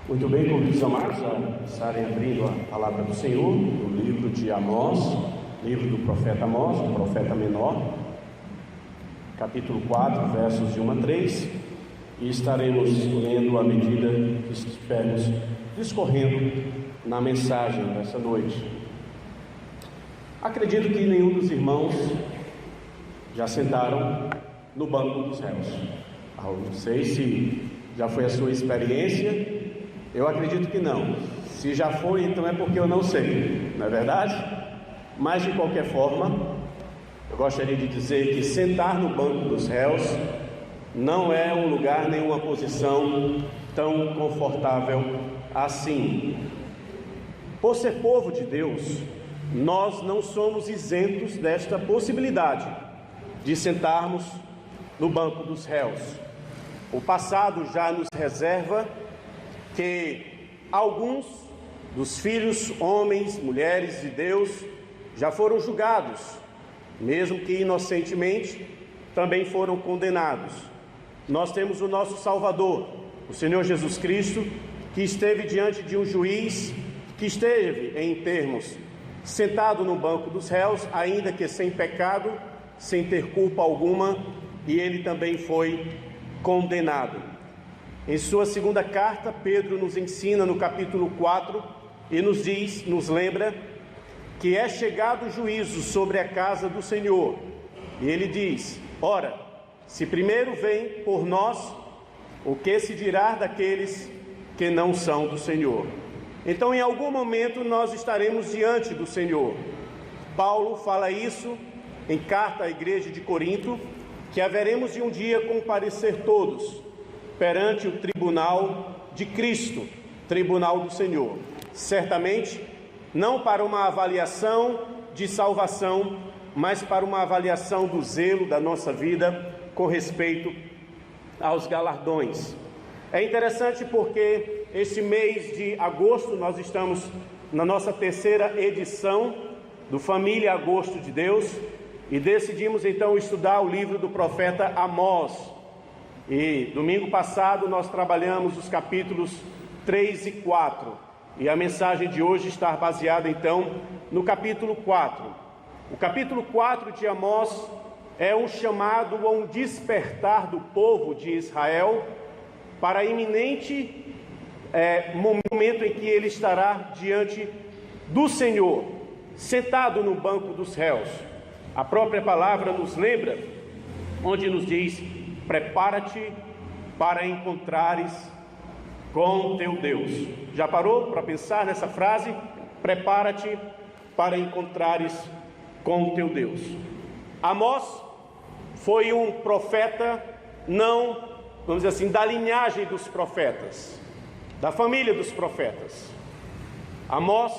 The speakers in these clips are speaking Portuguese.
Muito bem, convido amados a estarem abrindo a palavra do Senhor, no livro de Amós, livro do profeta Amós, o profeta menor, capítulo 4, versos de 1 a 3, e estaremos lendo à medida que estivermos discorrendo na mensagem dessa noite. Acredito que nenhum dos irmãos já sentaram no banco dos réus. Não sei se já foi a sua experiência. Eu acredito que não. Se já foi, então é porque eu não sei, não é verdade? Mas de qualquer forma, eu gostaria de dizer que sentar no banco dos réus não é um lugar nem uma posição tão confortável assim. Por ser povo de Deus, nós não somos isentos desta possibilidade de sentarmos no banco dos réus. O passado já nos reserva que alguns dos filhos, homens, mulheres de Deus, já foram julgados, mesmo que inocentemente, também foram condenados. Nós temos o nosso Salvador, o Senhor Jesus Cristo, que esteve diante de um juiz, que esteve, em termos, sentado no banco dos réus, ainda que sem pecado, sem ter culpa alguma, e ele também foi condenado. Em sua segunda carta, Pedro nos ensina no capítulo 4 e nos diz, nos lembra que é chegado o juízo sobre a casa do Senhor. E ele diz: ora, se primeiro vem por nós, o que se dirá daqueles que não são do Senhor? Então, em algum momento nós estaremos diante do Senhor. Paulo fala isso em carta à igreja de Corinto, que haveremos de um dia comparecer todos perante o tribunal de Cristo, tribunal do Senhor. Certamente, não para uma avaliação de salvação, mas para uma avaliação do zelo da nossa vida com respeito aos galardões. É interessante porque este mês de agosto nós estamos na nossa terceira edição do Família Agosto de Deus e decidimos então estudar o livro do profeta Amós. E domingo passado nós trabalhamos os capítulos 3 e 4, e a mensagem de hoje está baseada então no capítulo 4. O capítulo 4 de Amós é um chamado a um despertar do povo de Israel para iminente momento em que ele estará diante do Senhor, sentado no banco dos réus. A própria palavra nos lembra, onde nos diz: prepara-te para encontrares com teu Deus. Já parou para pensar nessa frase? Prepara-te para encontrares com teu Deus. Amós foi um profeta, não, vamos dizer assim, da linhagem dos profetas, da família dos profetas. Amós,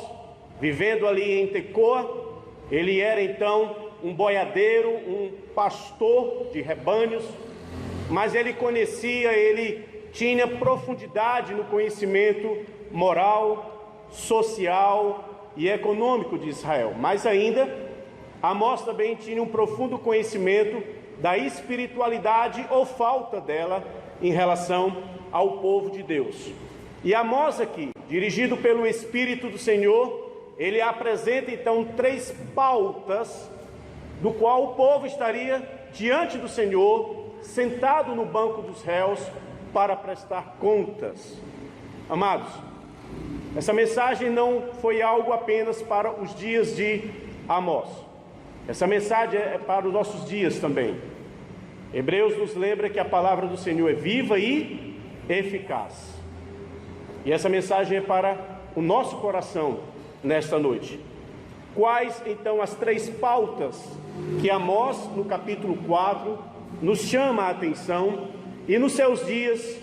vivendo ali em Tecoa, ele era então um boiadeiro, um pastor de rebanhos, mas ele tinha profundidade no conhecimento moral, social e econômico de Israel. Mas ainda, Amós também tinha um profundo conhecimento da espiritualidade ou falta dela em relação ao povo de Deus. E Amós aqui, dirigido pelo Espírito do Senhor, ele apresenta então 3 pautas do qual o povo estaria diante do Senhor, sentado no banco dos réus para prestar contas. Amados, essa mensagem não foi algo apenas para os dias de Amós. Essa mensagem é para os nossos dias também. Hebreus nos lembra que a palavra do Senhor é viva e eficaz. E essa mensagem é para o nosso coração nesta noite. Quais então as 3 pautas que Amós, no capítulo 4, nos chama a atenção, e nos seus dias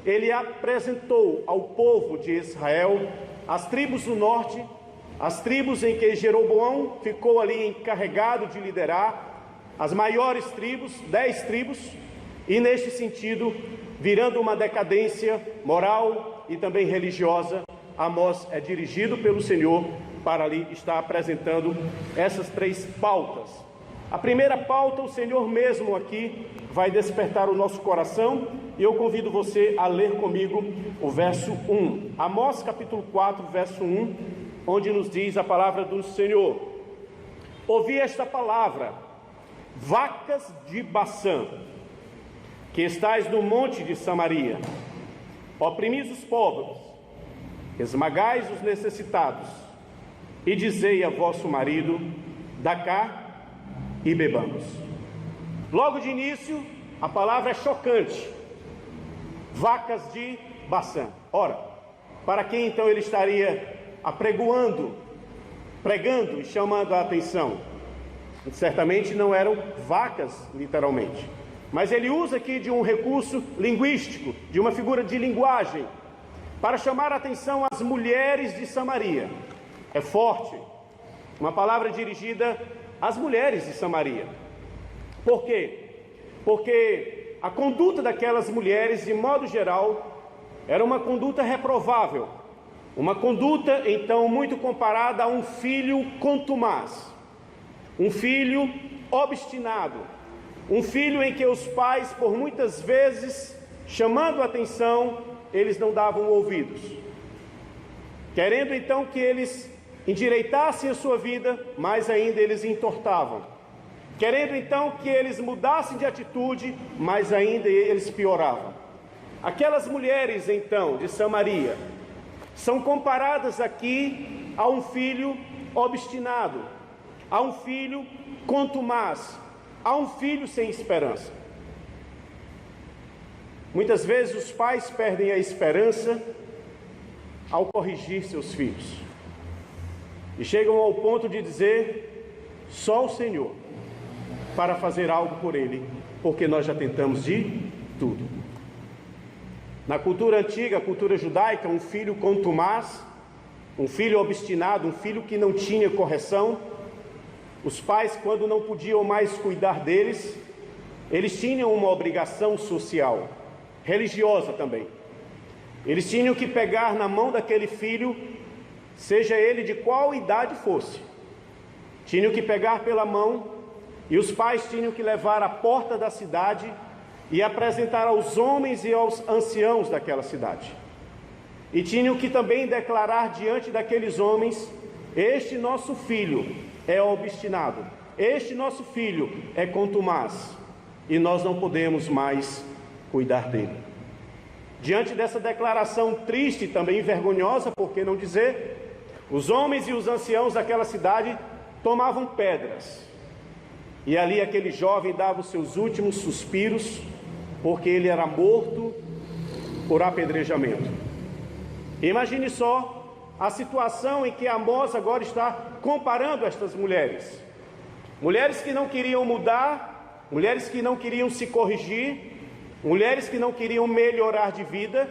ele apresentou ao povo de Israel, as tribos do norte, as tribos em que Jeroboão ficou ali encarregado de liderar, as maiores tribos, 10 tribos, e neste sentido, virando uma decadência moral e também religiosa, Amós é dirigido pelo Senhor para ali estar apresentando essas 3 pautas. A primeira pauta, o Senhor mesmo aqui vai despertar o nosso coração, e eu convido você a ler comigo o verso 1. Amós capítulo 4, verso 1, onde nos diz a palavra do Senhor: ouvi esta palavra, vacas de Baçã, que estais no monte de Samaria, oprimis os pobres, esmagais os necessitados, e dizei a vosso marido: dá cá e bebamos. Logo de início, a palavra é chocante: vacas de Baçã. Ora, para quem então ele estaria apregoando, pregando e chamando a atenção? Certamente não eram vacas, literalmente, mas ele usa aqui de um recurso linguístico, de uma figura de linguagem, para chamar a atenção às mulheres de Samaria. É forte, uma palavra dirigida às mulheres de Samaria. Por quê? Porque a conduta daquelas mulheres, de modo geral, era uma conduta reprovável, uma conduta, então, muito comparada a um filho contumaz, um filho obstinado, um filho em que os pais, por muitas vezes, chamando a atenção, eles não davam ouvidos, querendo então que eles endireitassem a sua vida, mas ainda eles entortavam, querendo então que eles mudassem de atitude, mas ainda eles pioravam. Aquelas mulheres então de Samaria são comparadas aqui a um filho obstinado, a um filho contumaz, a um filho sem esperança. Muitas vezes os pais perdem a esperança ao corrigir seus filhos e chegam ao ponto de dizer: só o Senhor para fazer algo por ele, porque nós já tentamos de tudo. Na cultura antiga, a cultura judaica, um filho contumaz, um filho obstinado, um filho que não tinha correção, os pais, quando não podiam mais cuidar deles, eles tinham uma obrigação social, religiosa também. Eles tinham que pegar na mão daquele filho, seja ele de qual idade fosse, tinham que pegar pela mão, e os pais tinham que levar à porta da cidade e apresentar aos homens e aos anciãos daquela cidade. E tinham que também declarar diante daqueles homens: este nosso filho é obstinado, este nosso filho é contumaz, e nós não podemos mais cuidar dele. Diante dessa declaração triste e também vergonhosa, por que não dizer, os homens e os anciãos daquela cidade tomavam pedras, e ali aquele jovem dava os seus últimos suspiros, porque ele era morto por apedrejamento. Imagine só a situação em que Amós agora está comparando estas mulheres. Mulheres que não queriam mudar, mulheres que não queriam se corrigir, mulheres que não queriam melhorar de vida.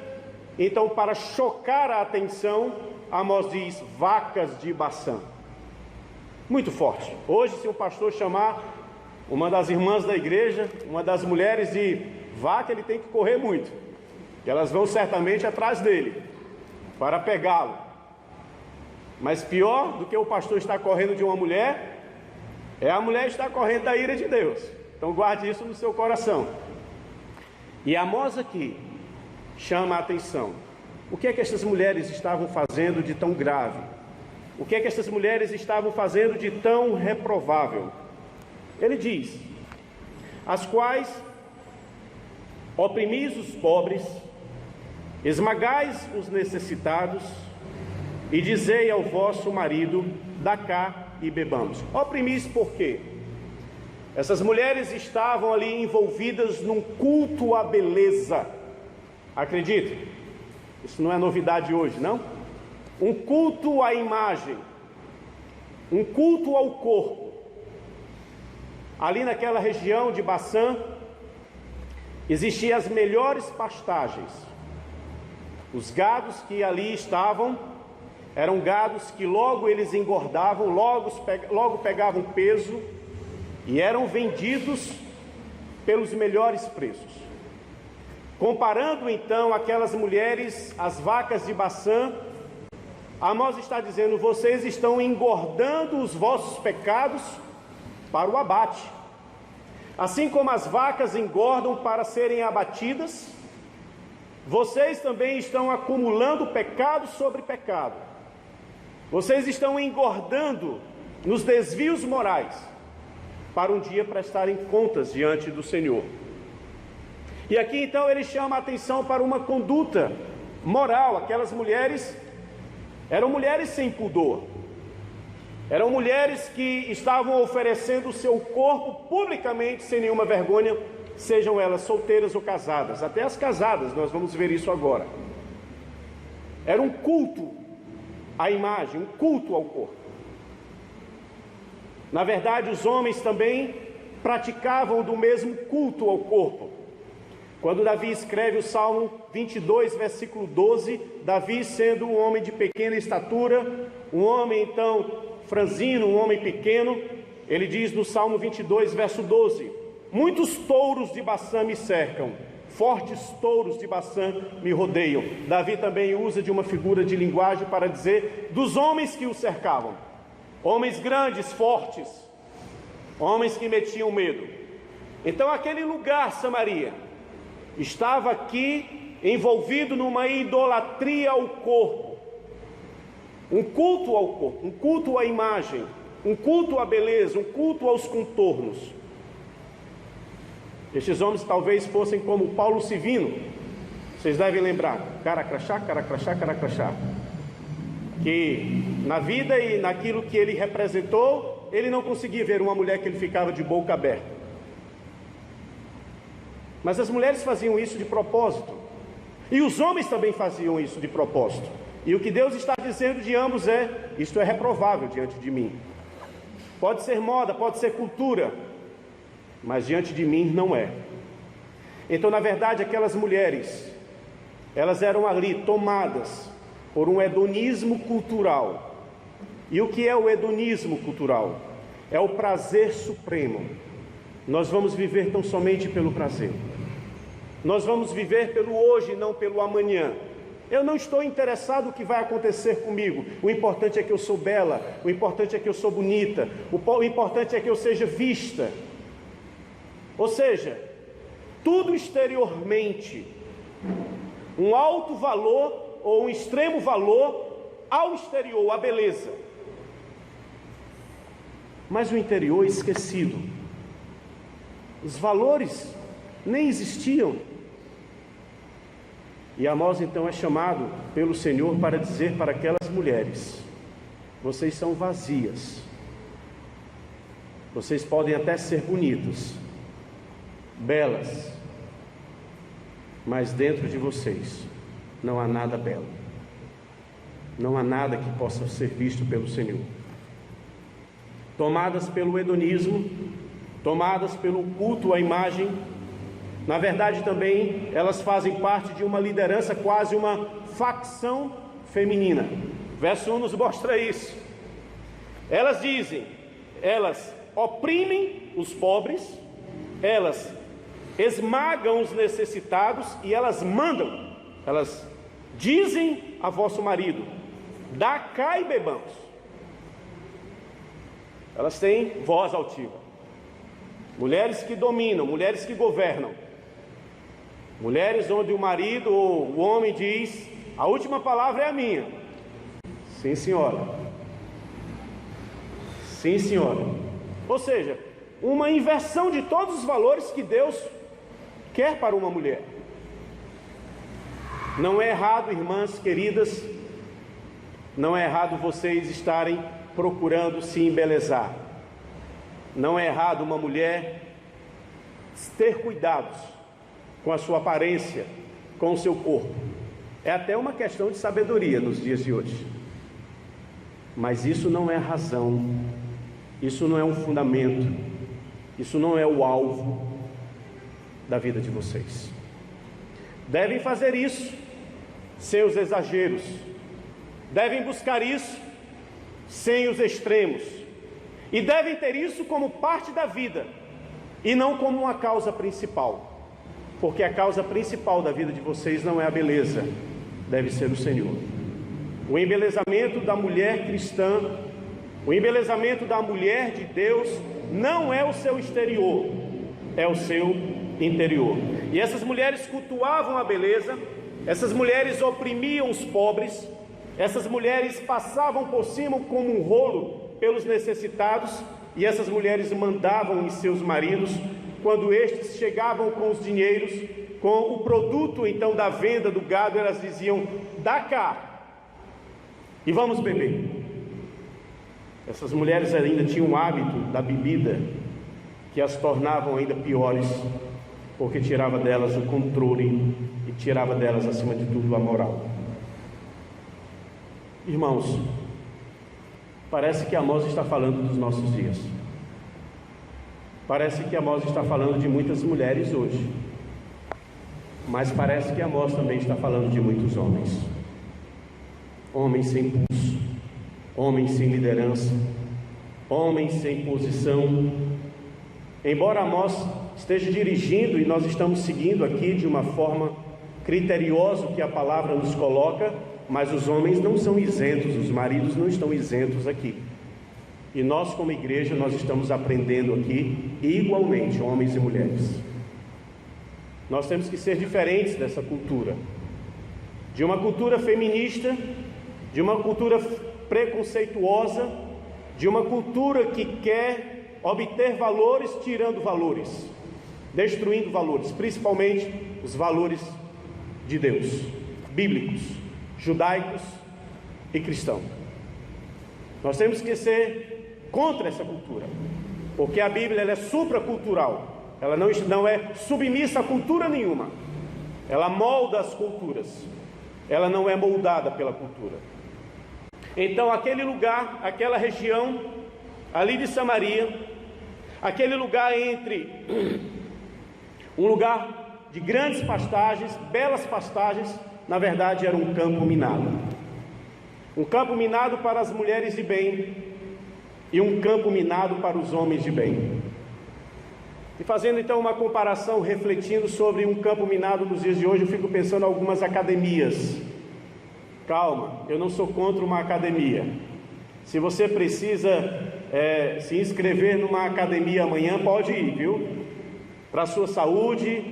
Então, para chocar a atenção, Amós diz: vacas de Baçã. Muito forte. Hoje, se o pastor chamar uma das irmãs da igreja, uma das mulheres de vaca, ele tem que correr muito, e elas vão certamente atrás dele para pegá-lo. Mas pior do que o pastor estar correndo de uma mulher, é a mulher estar correndo da ira de Deus. Então guarde isso no seu coração. E Amós aqui chama a atenção. O que é que essas mulheres estavam fazendo de tão grave? O que é que essas mulheres estavam fazendo de tão reprovável? Ele diz: as quais oprimis os pobres, esmagais os necessitados, e dizei ao vosso marido: dá cá e bebamos. Oprimis por quê? Essas mulheres estavam ali envolvidas num culto à beleza. Acredite, isso não é novidade hoje, não? Um culto à imagem, um culto ao corpo. Ali naquela região de Baçã, existiam as melhores pastagens. Os gados que ali estavam, eram gados que logo eles engordavam, logo pegavam peso, e eram vendidos pelos melhores preços. Comparando então aquelas mulheres, as vacas de Baçã, Amós está dizendo: vocês estão engordando os vossos pecados para o abate. Assim como as vacas engordam para serem abatidas, vocês também estão acumulando pecado sobre pecado. Vocês estão engordando nos desvios morais para um dia prestarem contas diante do Senhor. E aqui então ele chama a atenção para uma conduta moral. Aquelas mulheres eram mulheres sem pudor. Eram mulheres que estavam oferecendo o seu corpo publicamente, sem nenhuma vergonha, sejam elas solteiras ou casadas. Até as casadas, nós vamos ver isso agora. Era um culto à imagem, um culto ao corpo. Na verdade, os homens também praticavam do mesmo culto ao corpo. Quando Davi escreve o Salmo 22, versículo 12, Davi, sendo um homem de pequena estatura, um homem então franzino, um homem pequeno, ele diz no Salmo 22, verso 12: muitos touros de Baçã me cercam, fortes touros de Baçã me rodeiam. Davi também usa de uma figura de linguagem para dizer dos homens que o cercavam. Homens grandes, fortes, homens que metiam medo. Então aquele lugar, Samaria, estava aqui envolvido numa idolatria ao corpo, um culto ao corpo, um culto à imagem, um culto à beleza, um culto aos contornos. Estes homens talvez fossem como Paulo Sivino, vocês devem lembrar, cara crachá, que na vida e naquilo que ele representou, ele não conseguia ver uma mulher que ele ficava de boca aberta. Mas as mulheres faziam isso de propósito, e os homens também faziam isso de propósito. E o que Deus está dizendo de ambos é: isto é reprovável diante de mim. Pode ser moda, pode ser cultura, mas diante de mim não é. Então, na verdade, aquelas mulheres, elas eram ali tomadas por um hedonismo cultural. E o que é o hedonismo cultural? É o prazer supremo. Nós vamos viver tão somente pelo prazer. Nós vamos viver pelo hoje, não pelo amanhã. Eu não estou interessado no que vai acontecer comigo. O importante é que eu sou bela, o importante é que eu sou bonita, o importante é que eu seja vista. Ou seja, tudo exteriormente, um alto valor ou um extremo valor ao exterior, à beleza. Mas o interior esquecido. Os valores nem existiam. E Amós então é chamado pelo Senhor para dizer para aquelas mulheres: vocês são vazias. Vocês podem até ser bonitas, belas, mas dentro de vocês não há nada belo. Não há nada que possa ser visto pelo Senhor. Tomadas pelo hedonismo, tomadas pelo culto à imagem, na verdade também elas fazem parte de uma liderança, quase uma facção feminina. Verso 1 nos mostra isso. Elas dizem, elas oprimem os pobres, elas esmagam os necessitados e elas mandam, elas dizem a vosso marido: dá cá e bebamos. Elas têm voz altiva. Mulheres que dominam, mulheres que governam. Mulheres onde o marido ou o homem diz: a última palavra é a minha. Sim, senhora. Sim, senhora. Ou seja, uma inversão de todos os valores que Deus quer para uma mulher. Não é errado, irmãs queridas, não é errado vocês estarem procurando se embelezar. Não é errado uma mulher ter cuidados com a sua aparência, com o seu corpo. É até uma questão de sabedoria nos dias de hoje. Mas isso não é razão, isso não é um fundamento, isso não é o alvo da vida de vocês. Devem fazer isso sem os exageros, devem buscar isso sem os extremos, e devem ter isso como parte da vida e não como uma causa principal, porque a causa principal da vida de vocês não é a beleza, deve ser o Senhor. O embelezamento da mulher cristã, o embelezamento da mulher de Deus não é o seu exterior, é o seu interior. E essas mulheres cultuavam a beleza, essas mulheres oprimiam os pobres, essas mulheres passavam por cima como um rolo pelos necessitados, e essas mulheres mandavam em seus maridos, quando estes chegavam com os dinheiros, com o produto então da venda do gado, elas diziam: dá cá e vamos beber. Essas mulheres ainda tinham o hábito da bebida, que as tornavam ainda piores, porque tirava delas o controle e tirava delas, acima de tudo, a moral. Irmãos, parece que Amós está falando dos nossos dias. Parece que Amós está falando de muitas mulheres hoje, mas parece que Amós também está falando de muitos homens. Homens sem pulso, homens sem liderança, homens sem posição. Embora Amós esteja dirigindo, e nós estamos seguindo aqui de uma forma criteriosa o que a palavra nos coloca, mas os homens não são isentos, os maridos não estão isentos aqui. E nós, como igreja, nós estamos aprendendo aqui igualmente, homens e mulheres. Nós temos que ser diferentes dessa cultura, de uma cultura feminista, de uma cultura preconceituosa, de uma cultura que quer obter valores tirando valores, destruindo valores, principalmente os valores de Deus, bíblicos, judaicos e cristãos. Nós temos que ser contra essa cultura, porque a Bíblia ela é supracultural, ela não é submissa a cultura nenhuma, ela molda as culturas, ela não é moldada pela cultura. Então aquele lugar, aquela região ali de Samaria, aquele lugar entre um lugar de grandes pastagens, belas pastagens, na verdade era um campo minado. Um campo minado para as mulheres de bem e um campo minado para os homens de bem. E fazendo então uma comparação, refletindo sobre um campo minado nos dias de hoje, eu fico pensando em algumas academias. Calma, eu não sou contra uma academia. Se você precisa se inscrever numa academia amanhã, pode ir, viu? Para a sua saúde,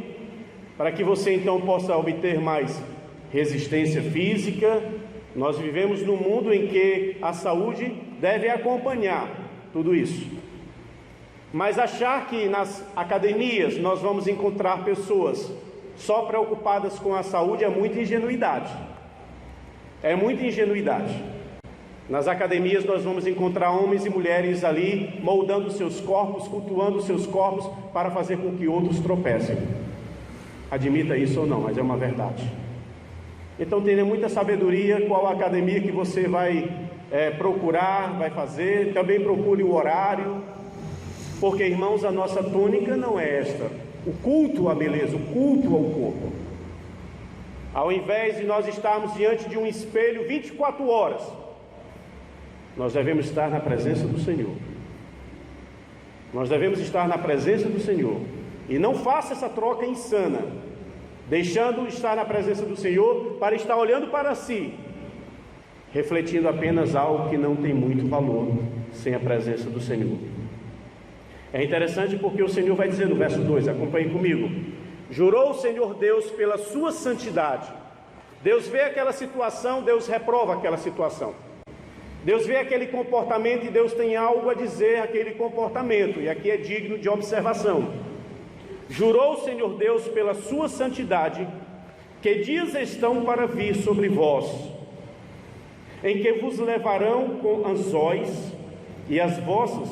para que você então possa obter mais resistência física. Nós vivemos num mundo em que a saúde deve acompanhar tudo isso. Mas achar que nas academias nós vamos encontrar pessoas só preocupadas com a saúde é muita ingenuidade. É muita ingenuidade. Nas academias nós vamos encontrar homens e mulheres ali moldando seus corpos, cultuando seus corpos para fazer com que outros tropecem. Admita isso ou não, mas é uma verdade. Então tenha muita sabedoria qual a academia que você vai procurar, vai fazer. Também procure o horário, porque, irmãos, a nossa tônica não é esta. O culto à beleza, o culto ao corpo. Ao invés de nós estarmos diante de um espelho 24 horas, nós devemos estar na presença do Senhor. Nós devemos estar na presença do Senhor. E não faça essa troca insana, deixando estar na presença do Senhor para estar olhando para si, refletindo apenas algo que não tem muito valor sem a presença do Senhor. É interessante porque o Senhor vai dizer no verso 2, acompanhe comigo: jurou o Senhor Deus pela sua santidade. Deus vê aquela situação, Deus reprova aquela situação. Deus vê aquele comportamento e Deus tem algo a dizer àquele comportamento, e aqui é digno de observação. Jurou o Senhor Deus pela sua santidade, que dias estão para vir sobre vós, em que vos levarão com anzóis, e as vossas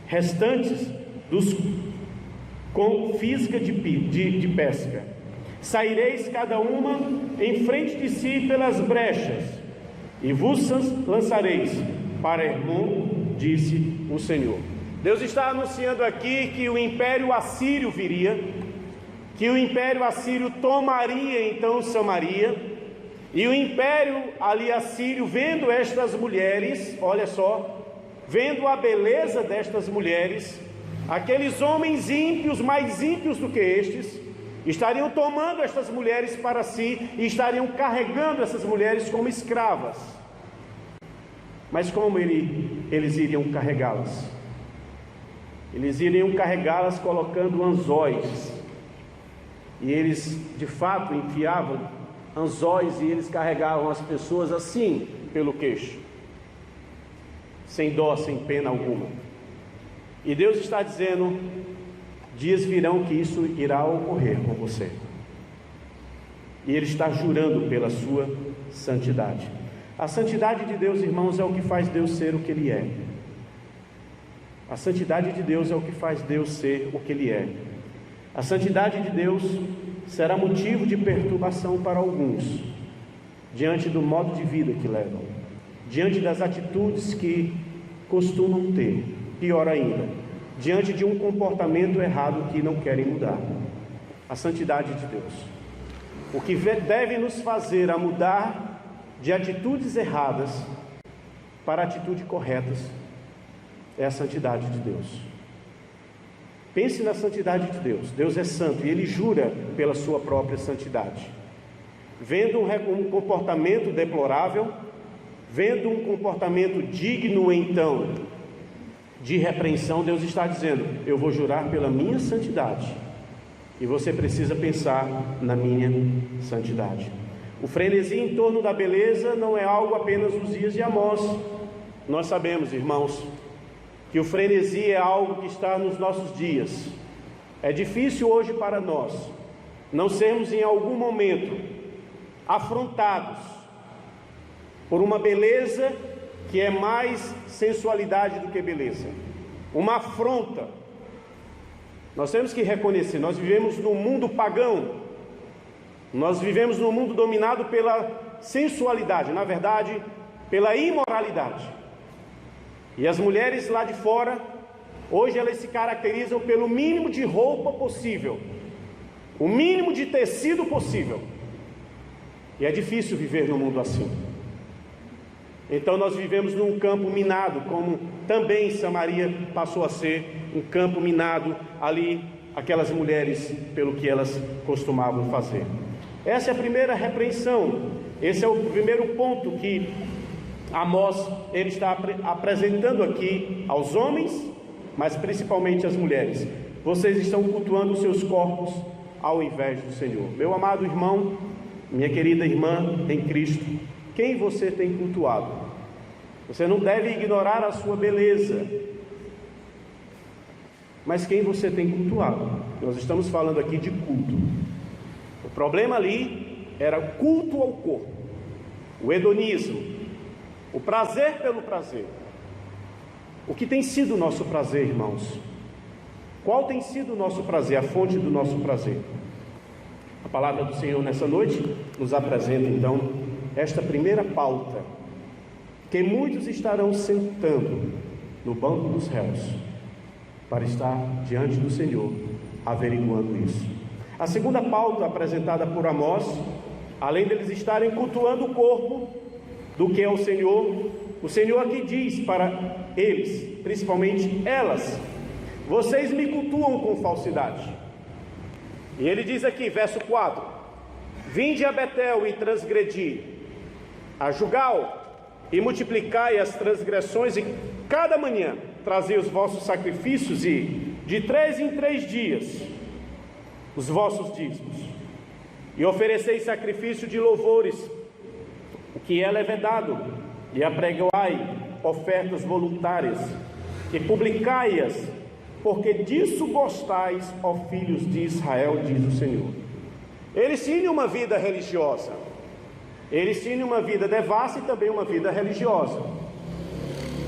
restantes com fisga de pesca. Saireis cada uma em frente de si pelas brechas, e vos lançareis para Hermon, disse o Senhor. Deus está anunciando aqui que o império assírio viria, que o império assírio tomaria então Samaria, e o império ali assírio, vendo estas mulheres, olha só, vendo a beleza destas mulheres, aqueles homens ímpios, mais ímpios do que estes, estariam tomando estas mulheres para si e estariam carregando essas mulheres como escravas. Mas como eles iriam carregá-las? eles iriam carregá-las colocando anzóis. E eles, de fato, enfiavam anzóis e eles carregavam as pessoas assim, pelo queixo, sem dó, sem pena alguma. E Deus está dizendo: dias virão que isso irá ocorrer com você. E Ele está jurando pela sua santidade. A santidade de Deus, irmãos, é o que faz Deus ser o que Ele é. A santidade de Deus é o que faz Deus ser o que Ele é. A santidade de Deus será motivo de perturbação para alguns, diante do modo de vida que levam, diante das atitudes que costumam ter, pior ainda, diante de um comportamento errado que não querem mudar. A santidade de Deus, o que deve nos fazer a mudar de atitudes erradas para atitudes corretas, é a santidade de Deus. Pense na santidade de Deus. Deus é santo e Ele jura pela sua própria santidade. Vendo um comportamento deplorável, vendo um comportamento digno, então, de repreensão, Deus está dizendo: eu vou jurar pela minha santidade, e você precisa pensar na minha santidade. O frenesi em torno da beleza não é algo apenas dos dias de Amós. Nós sabemos, irmãos, que o frenesi é algo que está nos nossos dias. É difícil hoje para nós não sermos em algum momento afrontados por uma beleza que é mais sensualidade do que beleza, uma afronta. Nós temos que reconhecer, nós vivemos num mundo pagão, nós vivemos num mundo dominado pela sensualidade, na verdade, pela imoralidade. E as mulheres lá de fora, hoje elas se caracterizam pelo mínimo de roupa possível, o mínimo de tecido possível. E é difícil viver num mundo assim. Então nós vivemos num campo minado, como também Samaria passou a ser um campo minado, ali aquelas mulheres pelo que elas costumavam fazer. Essa é a primeira repreensão, esse é o primeiro ponto que Amós ele está apresentando aqui aos homens, mas principalmente às mulheres. Vocês estão cultuando os seus corpos ao invés do Senhor. Meu amado irmão, minha querida irmã em Cristo, quem você tem cultuado? Você não deve ignorar a sua beleza, mas quem você tem cultuado? Nós estamos falando aqui de culto. O problema ali era o culto ao corpo, o hedonismo, o prazer pelo prazer. O que tem sido o nosso prazer, irmãos? Qual tem sido o nosso prazer, a fonte do nosso prazer? A palavra do Senhor nessa noite nos apresenta então esta primeira pauta, que muitos estarão sentando no banco dos réus para estar diante do Senhor, averiguando isso. A segunda pauta apresentada por Amós, além deles estarem cultuando o corpo do que é o Senhor aqui diz para eles, principalmente elas: vocês me cultuam com falsidade. E ele diz aqui, verso 4: vinde a Betel e transgredi, a Jugal e multiplicai as transgressões, e cada manhã trazei os vossos sacrifícios, e de 3 em 3 dias os vossos dízimos, e ofereceis sacrifício de louvores, o que é levedado, e apregoai ofertas voluntárias, e publicai-as, porque disso gostais, ó filhos de Israel, diz o Senhor. Eles tinham uma vida religiosa, eles tinham uma vida devassa e também uma vida religiosa.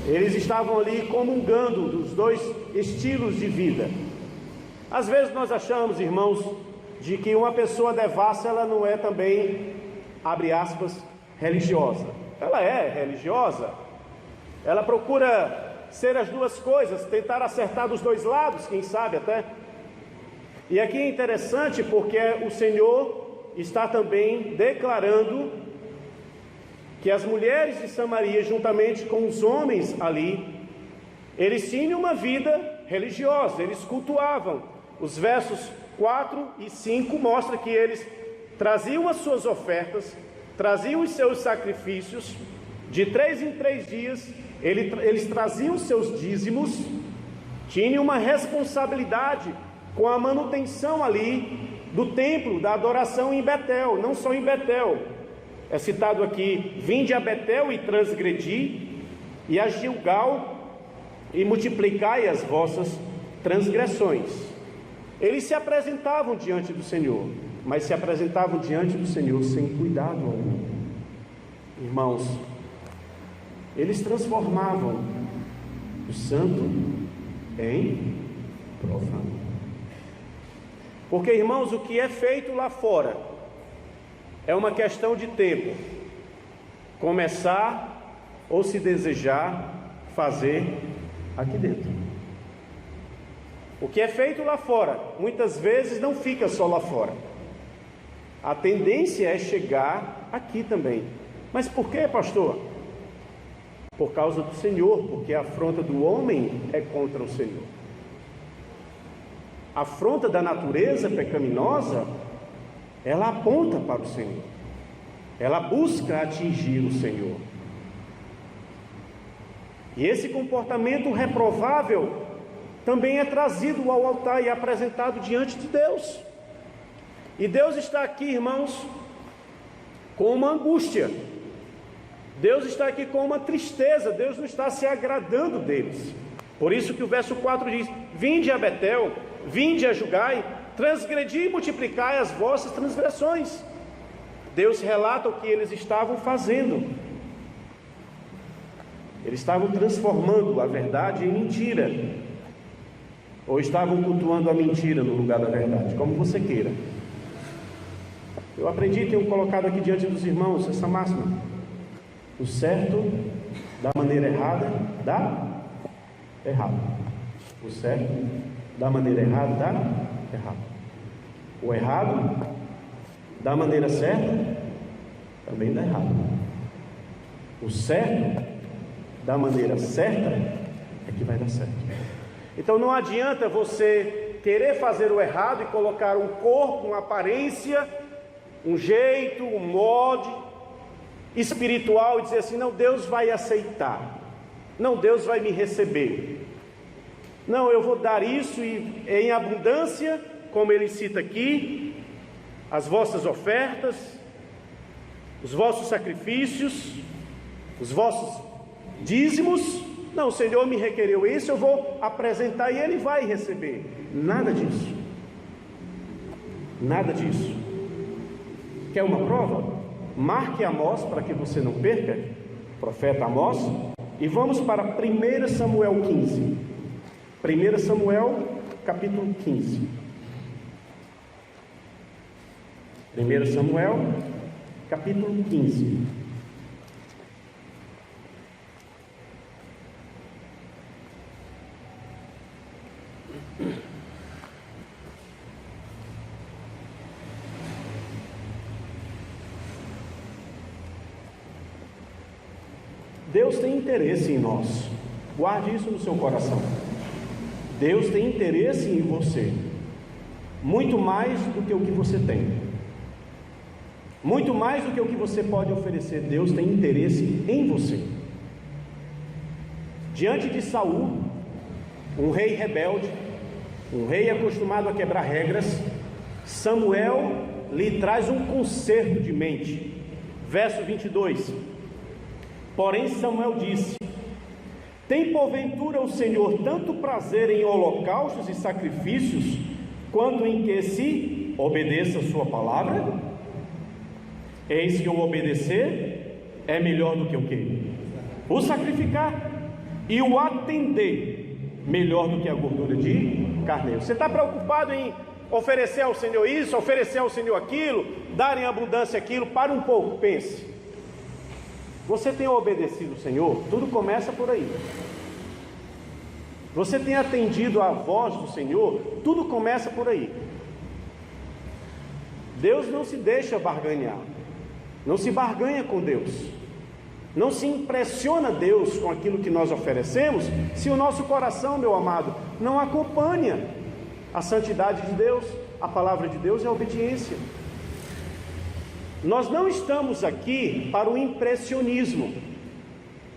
Eles estavam ali comungando dos dois estilos de vida. Às vezes nós achamos, irmãos, de que uma pessoa devassa, ela não é também, abre aspas, religiosa. Ela é religiosa, ela procura ser as duas coisas, tentar acertar dos dois lados, quem sabe até. E aqui é interessante porque o Senhor está também declarando que as mulheres de Samaria, juntamente com os homens ali, eles tinham uma vida religiosa, eles cultuavam. Os versos 4 e 5 mostram que eles traziam as suas ofertas, traziam os seus sacrifícios, de 3 em 3 dias, eles traziam os seus dízimos, tinham uma responsabilidade com a manutenção ali do templo, da adoração em Betel. Não só em Betel, é citado aqui: vinde a Betel e transgredi, e a Gilgal e multiplicai as vossas transgressões. Eles se apresentavam diante do Senhor, mas se apresentavam diante do Senhor sem cuidado algum. Irmãos, eles transformavam o santo em profano. Porque, irmãos, o que é feito lá fora é uma questão de tempo. Começar ou se desejar fazer aqui dentro. O que é feito lá fora, muitas vezes não fica só lá fora. A tendência é chegar aqui também. Mas por quê, pastor? Por causa do Senhor, porque a afronta do homem é contra o Senhor. A afronta da natureza pecaminosa, ela aponta para o Senhor. Ela busca atingir o Senhor. E esse comportamento reprovável também é trazido ao altar e apresentado diante de Deus. E Deus está aqui, irmãos, com uma angústia. Deus está aqui com uma tristeza. Deus não está se agradando deles. Por isso que o verso 4 diz: vinde a Betel, vinde a Gilgal, transgredi e multiplicai as vossas transgressões. Deus relata o que eles estavam fazendo. Eles estavam transformando a verdade em mentira, ou estavam cultuando a mentira no lugar da verdade, como você queira. Eu aprendi, tenho colocado aqui diante dos irmãos essa máxima: o certo da maneira errada dá errado. O certo da maneira errada dá errado. O errado da maneira certa também dá errado. O certo da maneira certa é que vai dar certo. Então não adianta você querer fazer o errado e colocar um corpo, uma aparência, um jeito, um molde espiritual e dizer assim: não, Deus vai aceitar, não, Deus vai me receber, não, eu vou dar isso e em abundância, como ele cita aqui, as vossas ofertas, os vossos sacrifícios, os vossos dízimos. Não, o Senhor me requereu isso, eu vou apresentar e Ele vai receber. Nada disso. Nada disso. Quer uma prova? Marque Amós para que você não perca, profeta Amós, e vamos para 1 Samuel 15. 1 Samuel capítulo 15. 1 Samuel capítulo 15. Deus tem interesse em nós. Guarde isso no seu coração. Deus tem interesse em você, muito mais do que o que você tem, muito mais do que o que você pode oferecer. Deus tem interesse em você. Diante de Saul, um rei rebelde, um rei acostumado a quebrar regras, Samuel lhe traz um conserto de mente. Verso 22: porém Samuel disse: tem porventura o Senhor tanto prazer em holocaustos e sacrifícios, quanto em que se obedeça a sua palavra? Eis que o obedecer é melhor do que o quê? O sacrificar, e o atender melhor do que a gordura de carneiro. Você está preocupado em oferecer ao Senhor isso, oferecer ao Senhor aquilo, dar em abundância aquilo? Para um pouco, pense. Você tem obedecido o Senhor? Tudo começa por aí. Você tem atendido à voz do Senhor? Tudo começa por aí. Deus não se deixa barganhar. Não se barganha com Deus. Não se impressiona Deus com aquilo que nós oferecemos, se o nosso coração, meu amado, não acompanha a santidade de Deus, a palavra de Deus e a obediência. Nós não estamos aqui para o impressionismo.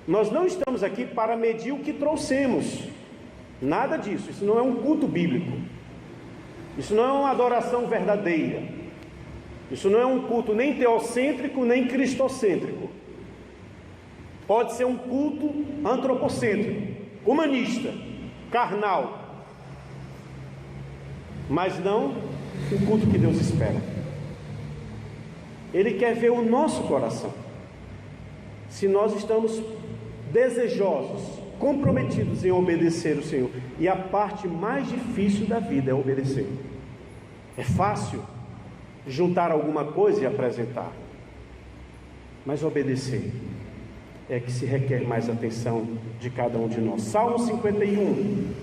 Nós não estamos aqui para medir o que trouxemos. Nada disso. Isso não é um culto bíblico. Isso não é uma adoração verdadeira. Isso não é um culto nem teocêntrico, nem cristocêntrico. Pode ser um culto antropocêntrico, humanista, carnal, mas não o culto que Deus espera. Ele quer ver o nosso coração, se nós estamos desejosos, comprometidos em obedecer o Senhor. E a parte mais difícil da vida é obedecer. É fácil juntar alguma coisa e apresentar, mas obedecer é que se requer mais atenção de cada um de nós. Salmo 51.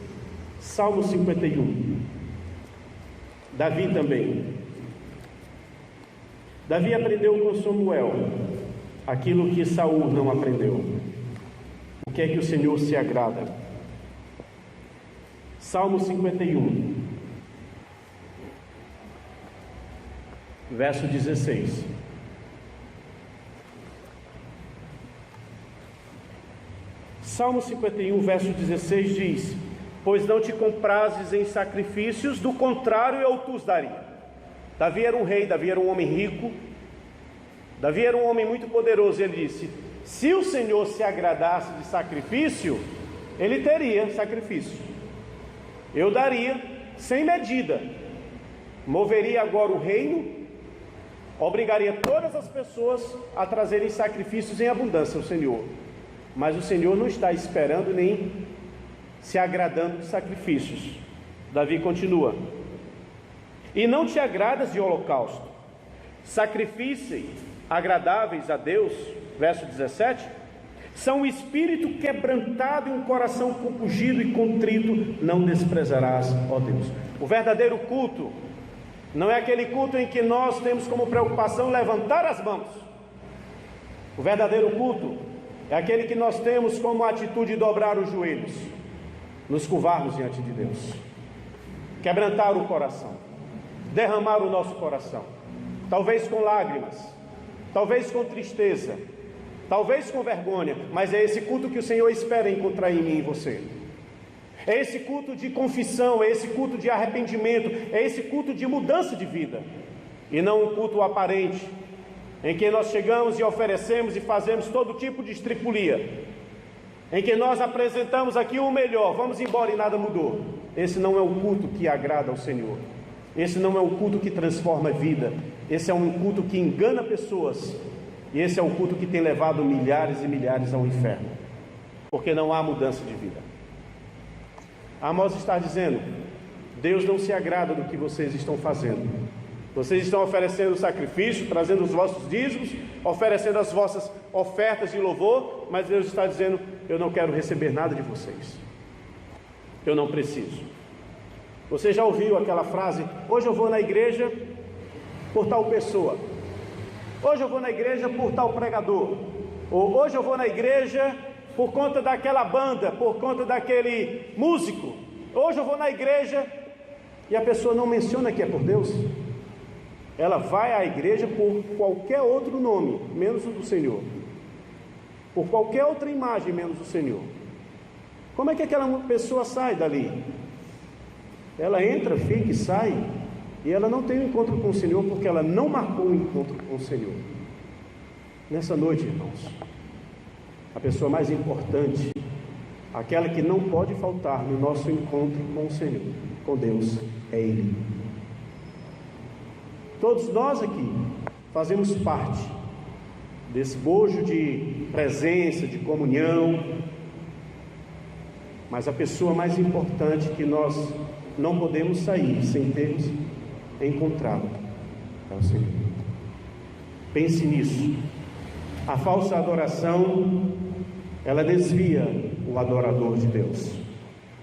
Salmo 51. Davi também. Davi aprendeu com Samuel aquilo que Saul não aprendeu. O que é que o Senhor se agrada? Salmo 51, verso 16. Salmo 51, verso 16 diz: pois não te comprases em sacrifícios, do contrário eu te os daria. Davi era um rei, Davi era um homem rico, Davi era um homem muito poderoso. Ele disse: se o Senhor se agradasse de sacrifício, ele teria sacrifício. Eu daria sem medida, moveria agora o reino, obrigaria todas as pessoas a trazerem sacrifícios em abundância ao Senhor. Mas o Senhor não está esperando nem se agradando de sacrifícios. Davi continua: e não te agradas de holocausto, sacrifícios agradáveis a Deus. Verso 17: são um espírito quebrantado e um coração compungido e contrito não desprezarás, ó Deus. O verdadeiro culto não é aquele culto em que nós temos como preocupação levantar as mãos. O verdadeiro culto é aquele que nós temos como atitude de dobrar os joelhos, nos curvarmos diante de Deus, quebrantar o coração, derramar o nosso coração, talvez com lágrimas, talvez com tristeza, talvez com vergonha, mas é esse culto que o Senhor espera encontrar em mim e em você. É esse culto de confissão, é esse culto de arrependimento, é esse culto de mudança de vida, e não um culto aparente, em que nós chegamos e oferecemos e fazemos todo tipo de estripulia, em que nós apresentamos aqui o melhor, vamos embora e nada mudou. Esse não é o culto que agrada ao Senhor. Esse não é o culto que transforma a vida. Esse é um culto que engana pessoas. E esse é o culto que tem levado milhares e milhares ao inferno, porque não há mudança de vida. Amós está dizendo: Deus não se agrada do que vocês estão fazendo. Vocês estão oferecendo sacrifício, trazendo os vossos dízimos, oferecendo as vossas ofertas de louvor, mas Deus está dizendo: eu não quero receber nada de vocês. Eu não preciso. Você já ouviu aquela frase: hoje eu vou na igreja por tal pessoa, hoje eu vou na igreja por tal pregador, ou hoje eu vou na igreja por conta daquela banda, por conta daquele músico, hoje eu vou na igreja, e a pessoa não menciona que é por Deus. Ela vai à igreja por qualquer outro nome, menos o do Senhor, por qualquer outra imagem, menos o Senhor. Como é que aquela pessoa sai dali? Ela entra, fica e sai, e ela não tem um encontro com o Senhor, porque ela não marcou um encontro com o Senhor. Nessa noite, irmãos, a pessoa mais importante, aquela que não pode faltar no nosso encontro com o Senhor, com Deus, é Ele. Todos nós aqui fazemos parte desse bojo de presença, de comunhão, mas a pessoa mais importante que nós não podemos sair sem termos encontrado é o Senhor. Pense nisso. A falsa adoração, ela desvia o adorador de Deus.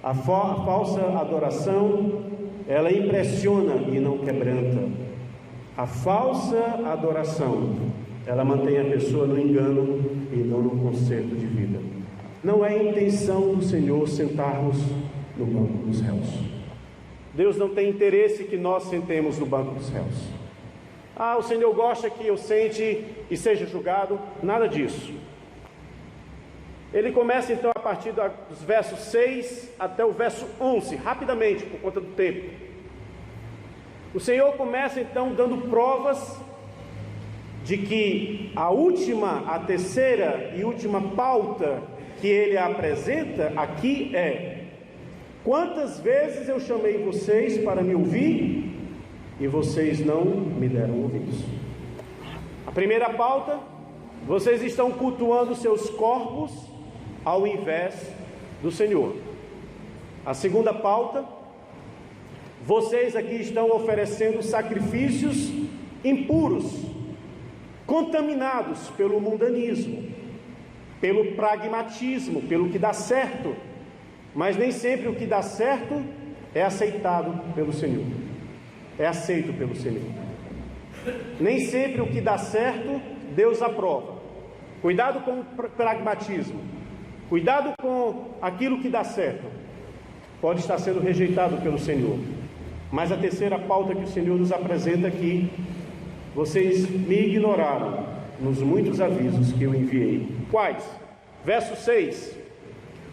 A falsa adoração, ela impressiona e não quebranta. A falsa adoração, ela mantém a pessoa no engano e não no conserto de vida. Não é a intenção do Senhor sentarmos no banco dos réus. Deus não tem interesse que nós sentemos no banco dos réus. O Senhor gosta que eu sente e seja julgado. Nada disso. Ele começa então a partir dos versos 6 até o verso 11, rapidamente, por conta do tempo. O Senhor começa então dando provas de que a terceira e última pauta que ele apresenta aqui é: quantas vezes eu chamei vocês para me ouvir e vocês não me deram ouvidos. A primeira pauta: vocês estão cultuando seus corpos ao invés do Senhor. A segunda pauta: vocês aqui estão oferecendo sacrifícios impuros, contaminados pelo mundanismo, pelo pragmatismo, pelo que dá certo, mas nem sempre o que dá certo é aceitado pelo Senhor, é aceito pelo Senhor. Nem sempre o que dá certo Deus aprova. Cuidado com o pragmatismo, cuidado com aquilo que dá certo, pode estar sendo rejeitado pelo Senhor. Mas a terceira pauta que o Senhor nos apresenta aqui: vocês me ignoraram nos muitos avisos que eu enviei. Quais? Verso 6: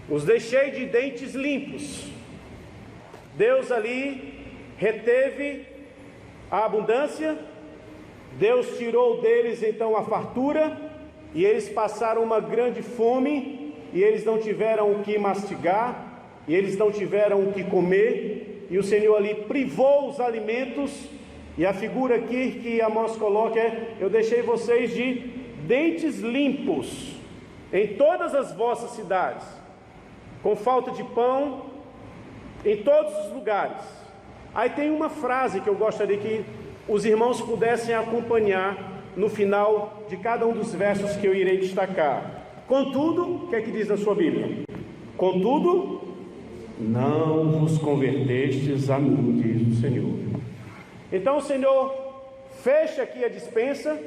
os deixei de dentes limpos. Deus ali reteve a abundância, Deus tirou deles então a fartura, e eles passaram uma grande fome, e eles não tiveram o que mastigar, e eles não tiveram o que comer, e o Senhor ali privou os alimentos. E a figura aqui que Amós coloca é: eu deixei vocês de dentes limpos em todas as vossas cidades, com falta de pão em todos os lugares. Aí tem uma frase que eu gostaria que os irmãos pudessem acompanhar no final de cada um dos versos que eu irei destacar. Contudo, o que é que diz na sua Bíblia? Contudo, não vos convertestes a mim, diz o Senhor. Então o Senhor fecha aqui a despensa,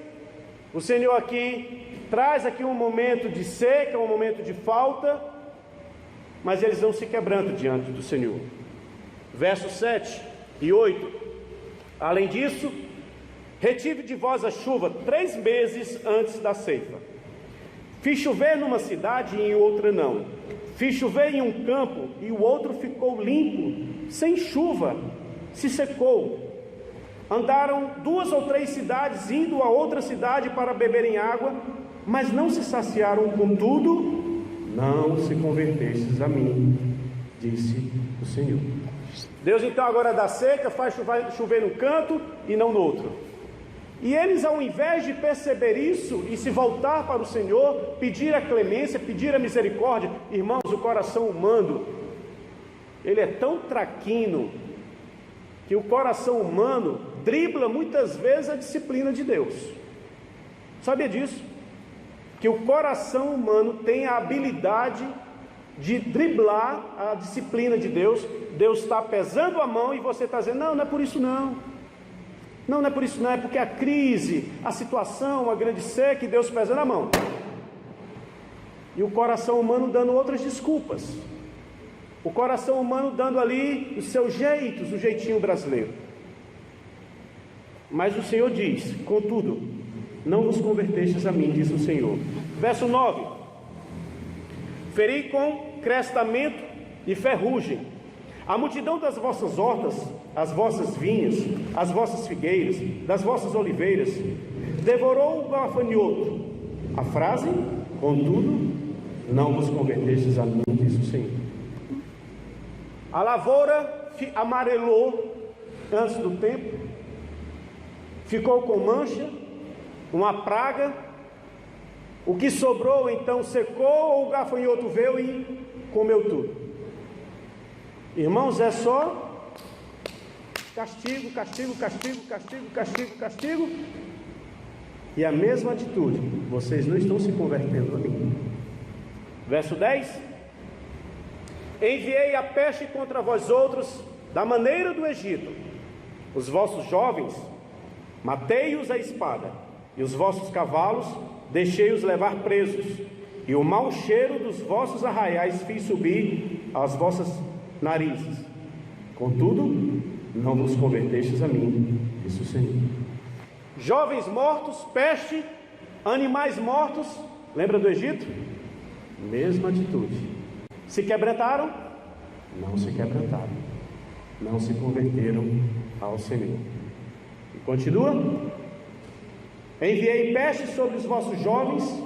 o Senhor aqui traz aqui um momento de seca, um momento de falta, mas eles não se quebrantam diante do Senhor. Versos 7 e 8: além disso, retive de vós a chuva 3 meses antes da ceifa. Fiz chover numa cidade e em outra não. Fiz chover em um campo e o outro ficou limpo, sem chuva, se secou. Andaram 2 ou 3 cidades, indo a outra cidade para beberem água, mas não se saciaram. Contudo, não se convertestes a mim, disse o Senhor. Deus então agora dá seca, faz chover num canto e não no outro. E eles, ao invés de perceber isso e se voltar para o Senhor, pedir a clemência, pedir a misericórdia, irmãos, o coração humano, ele é tão traquino, que o coração humano dribla muitas vezes a disciplina de Deus. Sabia disso? Que o coração humano tem a habilidade de driblar a disciplina de Deus. Deus está pesando a mão e você está dizendo: não, não é por isso não. Não é por isso não, é porque a crise, a situação, a grande seca, e Deus pesando a mão. E o coração humano dando outras desculpas. O coração humano dando ali os seus jeitos, o jeitinho brasileiro. Mas o Senhor diz: contudo, não vos convertestes a mim, diz o Senhor. Verso 9: feri com crestamento e ferrugem a multidão das vossas hortas, as vossas vinhas, as vossas figueiras, das vossas oliveiras, devorou o gafanhoto. A frase: contudo, não vos convertestes a mim, diz o Senhor. A lavoura amarelou antes do tempo, ficou com mancha, uma praga. O que sobrou então secou, o gafanhoto veio e comeu tudo. Irmãos, é só castigo, castigo, castigo, castigo, castigo, castigo. E a mesma atitude: vocês não estão se convertendo a mim. Verso 10: enviei a peste contra vós outros, da maneira do Egito. Os vossos jovens matei-os à espada, e os vossos cavalos deixei-os levar presos, e o mau cheiro dos vossos arraiais fiz subir às vossas narizes. Contudo, não vos convertestes a mim, disse o Senhor. Jovens mortos, peste, animais mortos. Lembra do Egito? Mesma atitude. Se quebrantaram? Não se quebrantaram. Não se converteram ao Senhor. E continua: enviei peste sobre os vossos jovens,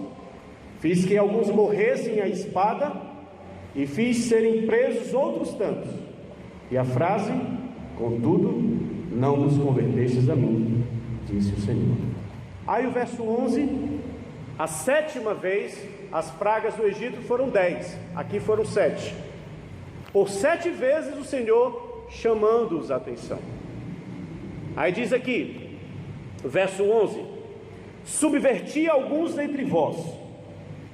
fiz que alguns morressem à espada, e fiz serem presos outros tantos. E a frase: contudo, não vos convertestes a mim, disse o Senhor. Aí o verso 11: a 7ª vez, as pragas do Egito foram 10, aqui foram 7. Por 7 vezes o Senhor chamando-os a atenção. Aí diz aqui, verso 11: subverti alguns dentre vós,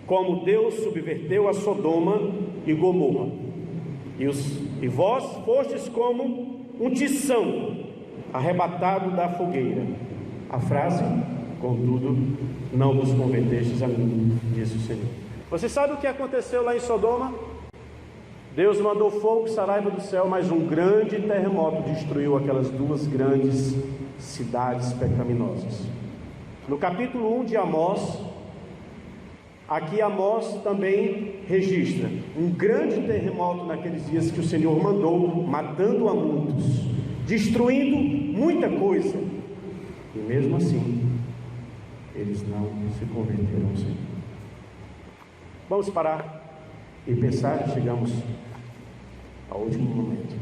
como Deus subverteu a Sodoma e Gomorra, e vós fostes como um tição arrebatado da fogueira. A frase: contudo, não vos convertestes a mim, disse o Senhor. Você sabe o que aconteceu lá em Sodoma? Deus mandou fogo, saraiva do céu, mas um grande terremoto destruiu aquelas 2 grandes cidades pecaminosas. No capítulo 1 de Amós, aqui Amós também registra um grande terremoto naqueles dias que o Senhor mandou, matando a muitos, destruindo muita coisa, e mesmo assim eles não se converteram ao Senhor. Vamos parar e pensar, chegamos ao último momento.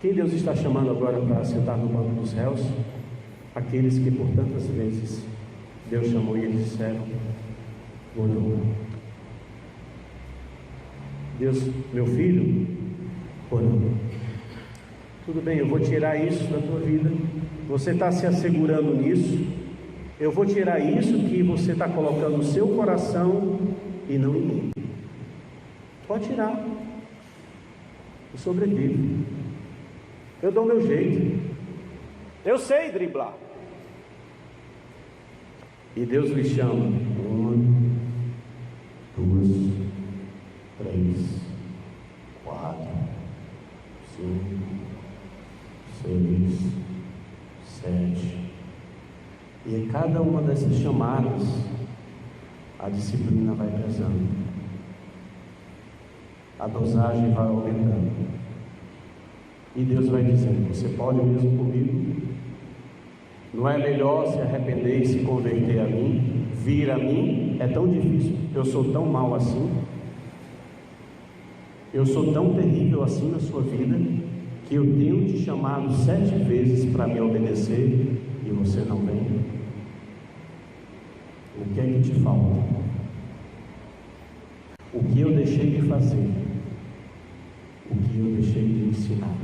Quem Deus está chamando agora para sentar no banco dos réus? Aqueles que por tantas vezes Deus chamou e eles disseram: ou não. Deus, meu filho, ou não. Tudo bem, eu vou tirar isso da tua vida. Você está se assegurando nisso. Eu vou tirar isso que você está colocando no seu coração e não em mim. Pode tirar. Eu sobrevivo. Eu dou o meu jeito. Eu sei driblar. E Deus lhe chama: 1, 2, 3, 4, 5, 6, 7. E em cada uma dessas chamadas, a disciplina vai pesando, a dosagem vai aumentando, e Deus vai dizendo: você pode mesmo comigo? Não é melhor se arrepender e se converter a mim, vir a mim? É tão difícil, eu sou tão mal assim, eu sou tão terrível assim na sua vida, que eu tenho te chamado 7 vezes para me obedecer e você não vem? O que é que te falta? O que eu deixei de fazer? O que eu deixei de ensinar?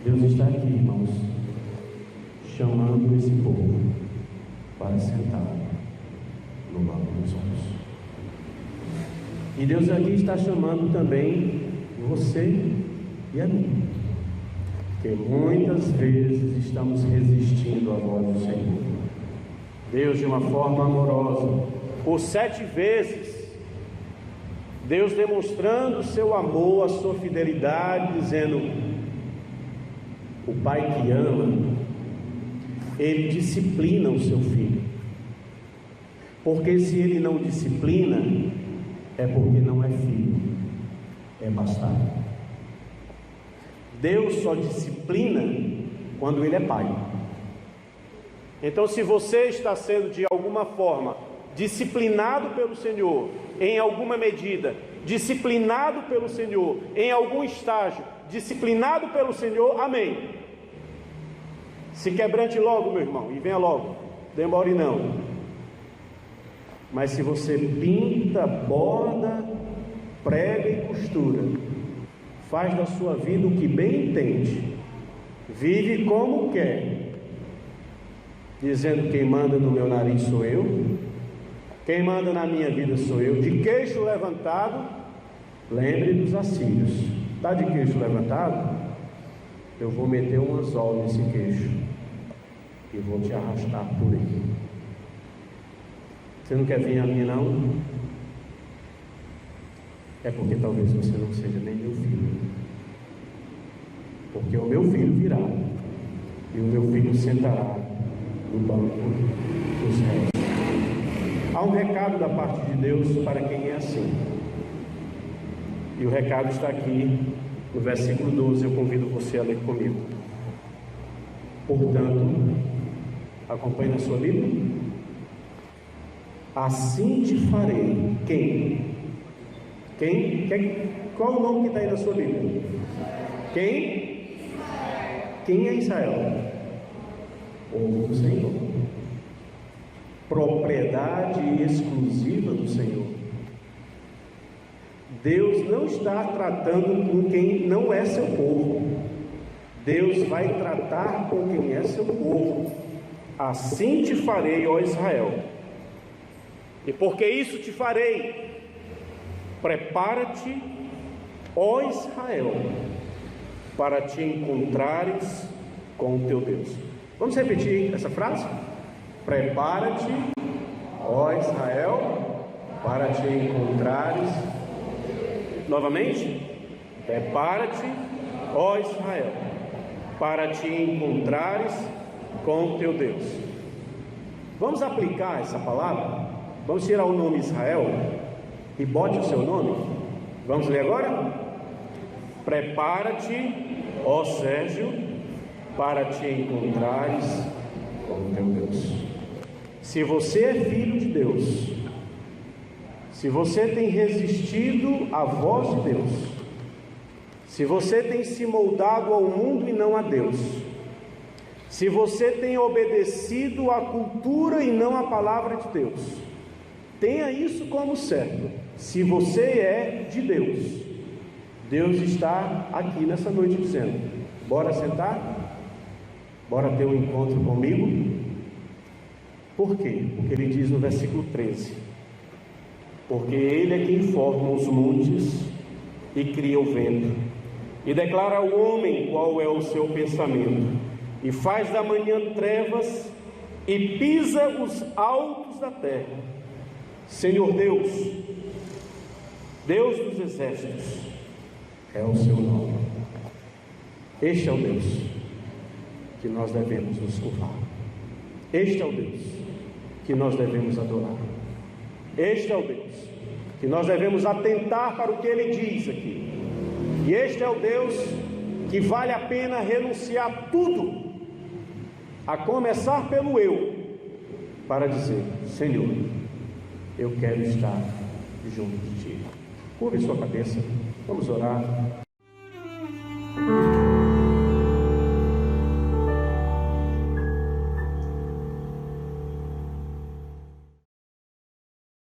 Deus está aqui, irmãos, chamando esse povo para sentar no banco dos olhos. E Deus aqui está chamando também você e a mim, porque muitas vezes estamos resistindo à voz do Senhor. Deus, de uma forma amorosa, por 7 vezes, Deus demonstrando o seu amor, a sua fidelidade, dizendo: o pai que ama, ele disciplina o seu filho, porque se ele não disciplina, é porque não é filho, é bastardo. Deus só disciplina quando ele é pai. Então, se você está sendo de alguma forma disciplinado pelo Senhor, em alguma medida, disciplinado pelo Senhor, em algum estágio, disciplinado pelo Senhor, amém. Se quebrante logo, meu irmão, e venha logo, demore não. Mas se você pinta, borda, prega e costura, faz da sua vida o que bem entende, vive como quer, dizendo: quem manda no meu nariz sou eu, quem manda na minha vida sou eu, de queixo levantado, lembre dos assírios. Está de queixo levantado? Eu vou meter um anzol nesse queixo e vou te arrastar por ele. Você não quer vir a mim não? É porque talvez você não seja nem meu filho, porque o meu filho virá e o meu filho sentará no banco dos réus. Há um recado da parte de Deus para quem é assim. E o recado está aqui no versículo 12, eu convido você a ler comigo. Portanto, acompanhe na sua Bíblia. Assim te farei. Quem? Qual o nome que está aí na sua Bíblia? Quem? Quem é Israel? Povo do Senhor. Propriedade exclusiva do Senhor. Deus não está tratando com quem não é seu povo. Deus vai tratar com quem é seu povo. Assim te farei, ó Israel. E porque isso te farei, prepara-te, ó Israel, para te encontrares com o teu Deus. Vamos repetir essa frase? Prepara-te, ó Israel, para te encontrares. Novamente, prepara-te, ó Israel, para te encontrares com o teu Deus. Vamos aplicar essa palavra? Vamos tirar o nome Israel e bote o seu nome. Vamos ler agora? Prepara-te, ó Sérgio, para te encontrares com o teu Deus. Se você é filho de Deus, se você tem resistido à voz de Deus, se você tem se moldado ao mundo e não a Deus, se você tem obedecido à cultura e não à palavra de Deus, tenha isso como certo. Se você é de Deus, Deus está aqui nessa noite dizendo: bora sentar? Bora ter um encontro comigo? Por quê? Porque ele diz no versículo 13: porque ele é quem forma os montes e cria o vento, e declara ao homem qual é o seu pensamento, e faz da manhã trevas e pisa os altos da terra. Senhor Deus, Deus dos exércitos, é o seu nome. Este é o Deus que nós devemos nos curvar. Este é o Deus que nós devemos adorar. Este é o Deus que nós devemos atentar para o que ele diz aqui. E este é o Deus que vale a pena renunciar tudo, a começar pelo eu, para dizer: Senhor, eu quero estar junto de ti. Curve sua cabeça, vamos orar.